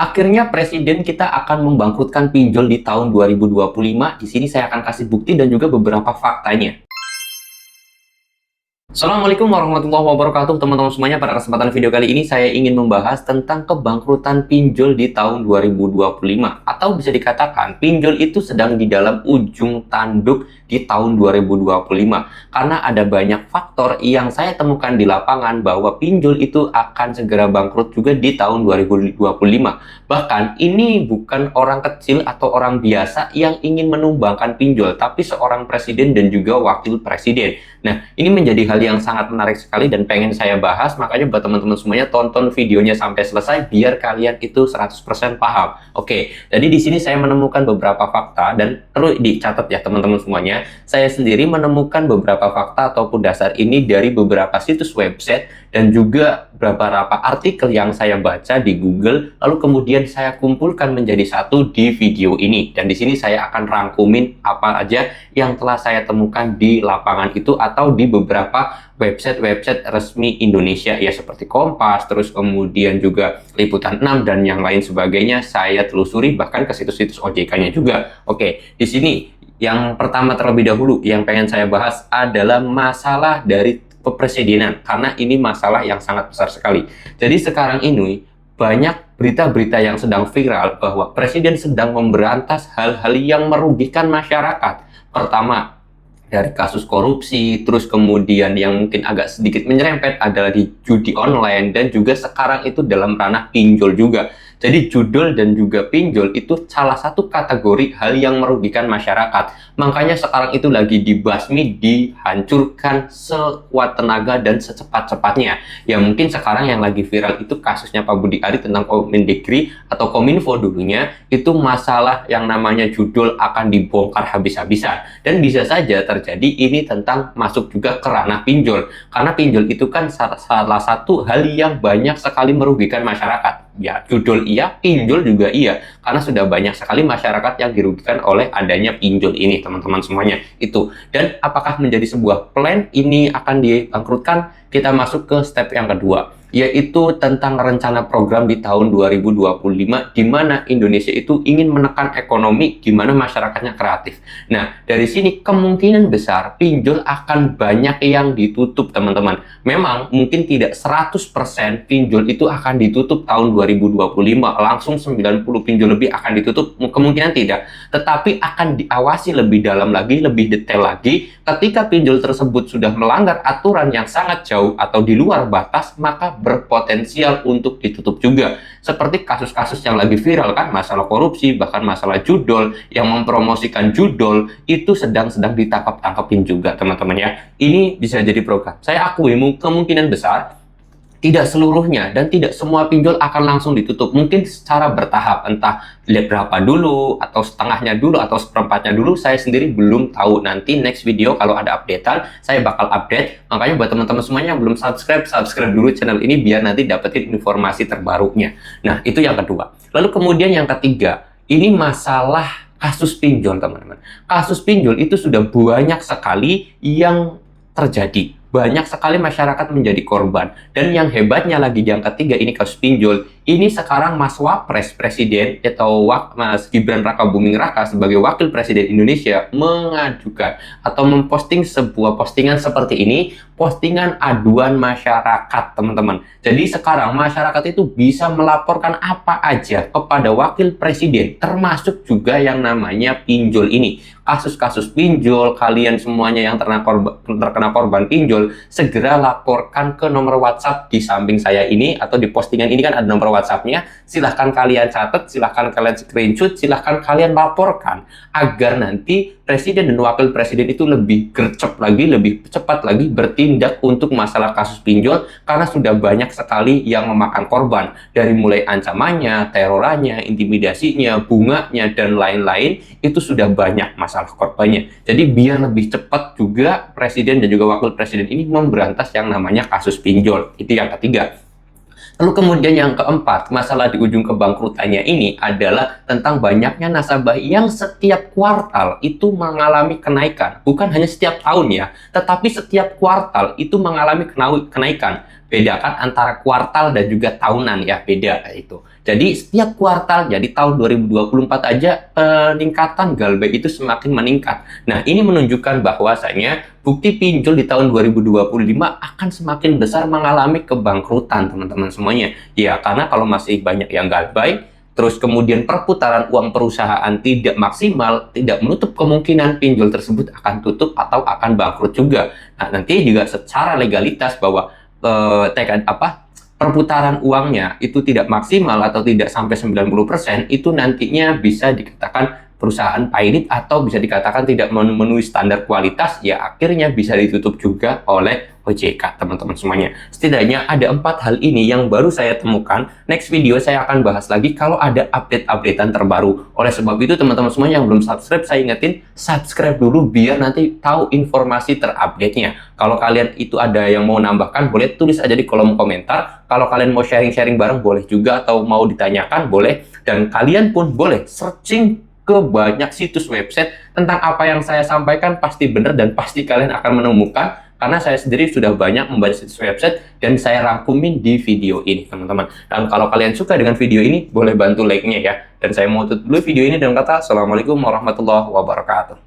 Akhirnya presiden kita akan membangkrutkan pinjol di tahun 2025. Di sini saya akan kasih bukti dan juga beberapa faktanya. Assalamualaikum warahmatullahi wabarakatuh teman-teman semuanya. Pada kesempatan video kali ini saya ingin membahas tentang kebangkrutan pinjol di tahun 2025. Atau bisa dikatakan pinjol itu sedang di dalam ujung tanduk di tahun 2025. Karena ada banyak faktor yang saya temukan di lapangan bahwa pinjol itu akan segera bangkrut juga di tahun 2025. Bahkan ini bukan orang kecil atau orang biasa yang ingin menumbangkan pinjol, tapi seorang presiden dan juga wakil presiden. Nah, ini menjadi hal yang sangat menarik sekali dan pengen saya bahas, makanya buat teman-teman semuanya tonton videonya sampai selesai biar kalian itu 100% paham. Oke, jadi di sini saya menemukan beberapa fakta dan perlu dicatat ya teman-teman semuanya. Saya sendiri menemukan beberapa fakta ataupun dasar ini dari beberapa situs website dan juga beberapa artikel yang saya baca di Google, lalu kemudian saya kumpulkan menjadi satu di video ini. Dan di sini saya akan rangkumin apa aja yang telah saya temukan di lapangan itu atau di beberapa website-website resmi Indonesia ya, seperti Kompas, terus kemudian juga Liputan 6 dan yang lain sebagainya. Saya telusuri bahkan ke situs-situs OJK-nya juga. Oke, di sini yang pertama terlebih dahulu yang pengen saya bahas adalah masalah dari kepresidenan, karena ini masalah yang sangat besar sekali. Jadi sekarang ini banyak berita-berita yang sedang viral bahwa presiden sedang memberantas hal-hal yang merugikan masyarakat. Pertama, dari kasus korupsi, terus kemudian yang mungkin agak sedikit menyerempet adalah di judi online, dan juga sekarang itu dalam ranah pinjol juga. Jadi judul dan juga pinjol itu salah satu kategori hal yang merugikan masyarakat. Makanya sekarang itu lagi dibasmi, dihancurkan sekuat tenaga dan secepat-cepatnya. Ya mungkin sekarang yang lagi viral itu kasusnya Pak Budi Ari tentang Kemendikri atau Kominfo dulunya, itu masalah yang namanya judul akan dibongkar habis-habisan. Dan bisa saja terjadi ini tentang masuk juga ke ranah pinjol. Karena pinjol itu kan salah satu hal yang banyak sekali merugikan masyarakat. Ya, judul iya, pinjol juga iya. Karena sudah banyak sekali masyarakat yang dirugikan oleh adanya pinjol ini, teman-teman semuanya. Itu. Dan apakah menjadi sebuah plan ini akan dibangkrutkan? Kita masuk ke step yang kedua, yaitu tentang rencana program di tahun 2025, di mana Indonesia itu ingin menekan ekonomi, di mana masyarakatnya kreatif. Nah, dari sini kemungkinan besar pinjol akan banyak yang ditutup, teman-teman. Memang mungkin tidak 100% pinjol itu akan ditutup tahun 2025, langsung 90 pinjol lebih akan ditutup, kemungkinan tidak. Tetapi akan diawasi lebih dalam lagi, lebih detail lagi. Ketika pinjol tersebut sudah melanggar aturan yang sangat jauh atau di luar batas, maka berpotensial untuk ditutup juga. Seperti kasus-kasus yang lagi viral kan, masalah korupsi, bahkan masalah judol, yang mempromosikan judol, itu sedang ditangkap-tangkapin juga, teman-teman ya. Ini bisa jadi program. Saya akui kemungkinan besar tidak seluruhnya dan tidak semua pinjol akan langsung ditutup. Mungkin secara bertahap, entah lihat berapa dulu, atau setengahnya dulu, atau seperempatnya dulu. Saya sendiri belum tahu. Nanti next video kalau ada updatean, saya bakal update. Makanya buat teman-teman semuanya yang belum subscribe, subscribe dulu channel ini biar nanti dapetin informasi terbarunya. Nah, itu yang kedua. Lalu kemudian yang ketiga, ini masalah kasus pinjol, teman-teman. Kasus pinjol itu sudah banyak sekali yang terjadi. Banyak sekali masyarakat menjadi korban. Dan yang hebatnya lagi, yang ketiga ini kasus pinjol, ini sekarang Mas Wapres Presiden atau Mas Gibran Rakabuming Raka sebagai Wakil Presiden Indonesia mengajukan atau memposting sebuah postingan seperti ini, postingan aduan masyarakat, teman-teman. Jadi sekarang masyarakat itu bisa melaporkan apa aja kepada Wakil Presiden, termasuk juga yang namanya pinjol ini. Kasus-kasus pinjol, kalian semuanya yang terkena korban pinjol, segera laporkan ke nomor WhatsApp di samping saya ini, atau di postingan ini kan ada nomor WhatsApp-nya. Silahkan kalian catat, silahkan kalian screenshot, silahkan kalian laporkan, agar nanti Presiden dan Wakil Presiden itu lebih gercep lagi, lebih cepat lagi bertindak untuk masalah kasus pinjol, karena sudah banyak sekali yang memakan korban, dari mulai ancamannya, terorannya, intimidasinya, bunganya, dan lain-lain, itu sudah banyak masalah korbannya. Jadi biar lebih cepat juga Presiden dan juga Wakil Presiden ini memberantas yang namanya kasus pinjol. Itu yang ketiga. Lalu kemudian yang keempat, masalah di ujung kebangkrutannya ini adalah tentang banyaknya nasabah yang setiap kuartal itu mengalami kenaikan. Bukan hanya setiap tahun ya, tetapi setiap kuartal itu mengalami kenaikan. bedakan antara kuartal dan juga tahunan ya, beda itu. Jadi setiap kuartal, jadi tahun 2024 aja peningkatan Galbek itu semakin meningkat. Nah, ini menunjukkan bahwasanya bukti pinjol di tahun 2025 akan semakin besar mengalami kebangkrutan teman-teman semuanya. Ya, karena kalau masih banyak yang Galbek, terus kemudian perputaran uang perusahaan tidak maksimal, tidak menutup kemungkinan pinjol tersebut akan tutup atau akan bangkrut juga. Nah, nanti juga secara legalitas bahwa perputaran uangnya itu tidak maksimal atau tidak sampai 90%, itu nantinya bisa dikatakan perusahaan pilot atau bisa dikatakan tidak memenuhi standar kualitas, ya akhirnya bisa ditutup juga oleh OJK teman-teman semuanya. Setidaknya ada 4 hal ini yang baru saya temukan. Next video saya akan bahas lagi kalau ada update-updatean terbaru. Oleh sebab itu teman-teman semuanya yang belum subscribe, saya ingetin subscribe dulu biar nanti tahu informasi terupdate-nya. Kalau kalian itu ada yang mau nambahkan, boleh tulis aja di kolom komentar. Kalau kalian mau sharing-sharing bareng boleh juga, atau mau ditanyakan boleh. Dan kalian pun boleh searching ke banyak situs website tentang apa yang saya sampaikan, pasti benar dan pasti kalian akan menemukan, karena saya sendiri sudah banyak membaca situs website dan saya rangkumin di video ini teman-teman. Dan kalau kalian suka dengan video ini, boleh bantu like-nya ya. Dan saya mau tutup dulu video ini dengan kata Assalamualaikum warahmatullahi wabarakatuh.